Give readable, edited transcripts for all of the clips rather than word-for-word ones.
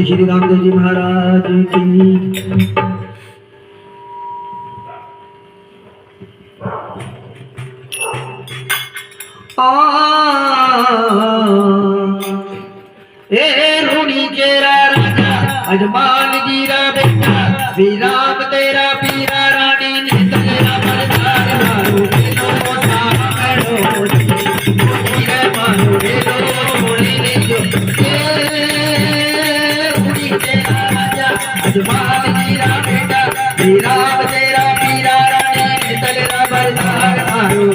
बोले श्री रामदेव जी महाराज की। रूणी चेरा राजा अजमान जीरा बेटा श्री राम तेरा पीरा रानी ने तेरा बरदार मारो लो सारो रे मारो रे ने जो रूणी चेरा राजा अजमान जीरा बेटा श्री राम तेरा पीरा रानी ने तेरा बरदार मारो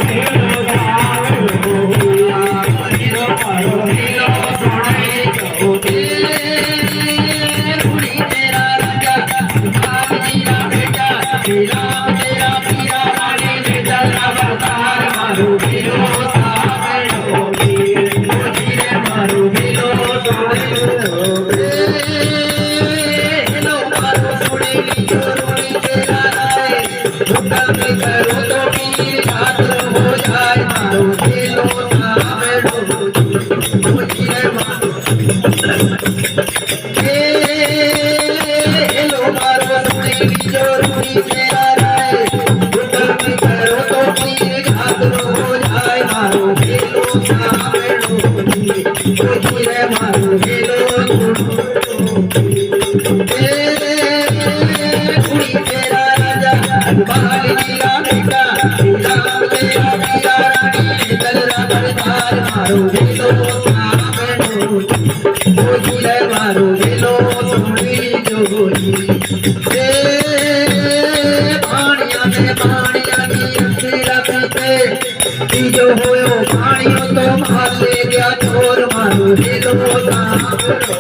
जो होयो पानियो तो माले गया छोर मारो दिलो सामरो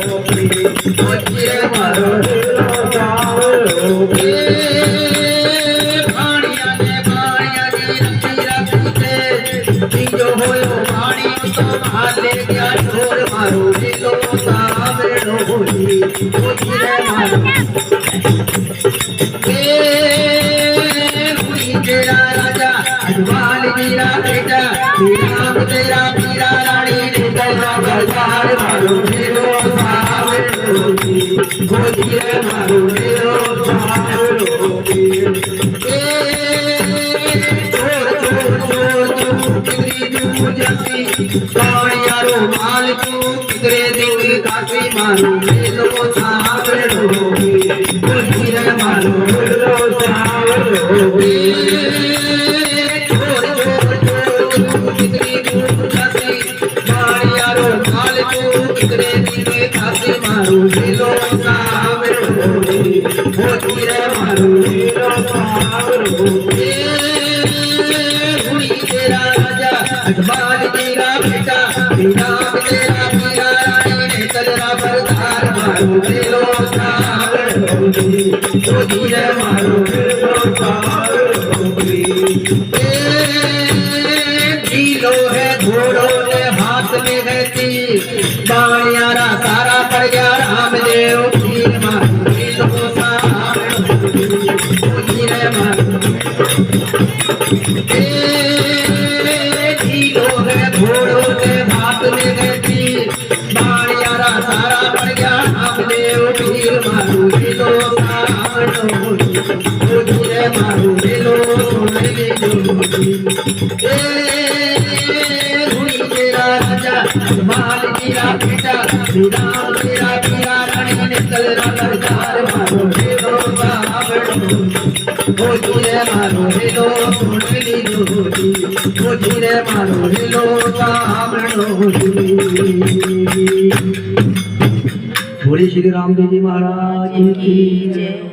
मोचिरे मारो पानिया की रखते जो होयो पानियो तो माले गया छोर मारो दिलो सामरो मोचिरे मारो तेरा राजा अजवाल जीरा बेटा श्री राम तेरा पीरा रानी ने तेरा बरदार मारो मेरो सावरो गोदिए मारो मेरो सावरो कानियारो माल तू कितरे दिन काशी मारो मेरो सावरो गोदिए मारो मेरो सावरो मारो दिलो सावरो मोचिरे मारो दिलो सावरो रूणी तेरा राजा अजमान जीरा बेटा श्री राम तेरा पीरा रानी ने तेरा बरदार मारो दिलो सावरो मोचिरे मारो दिलो सावरो ढीलो है घोड़ों ने हाथ में है तीर बाणियारा सारा पड़ गया रामदेव तीर मारो दिलो सावरो मोचिरे मारो ढीलो है घोड़ों ने हाथ में है तीर बाणियारा सारा पड़ गया रामदेव तीर मारो दिलो सावरो मोचिरे मारो दिलो माल जीरा बेटा श्री राम तेरा पीरा रानी ने तेरा बरदार मारो दिलो सावरो मोचिरे मारो दिलो मोचिरे मारो दिलो सावरो। बोले श्री रामदेव जी महाराज की जय।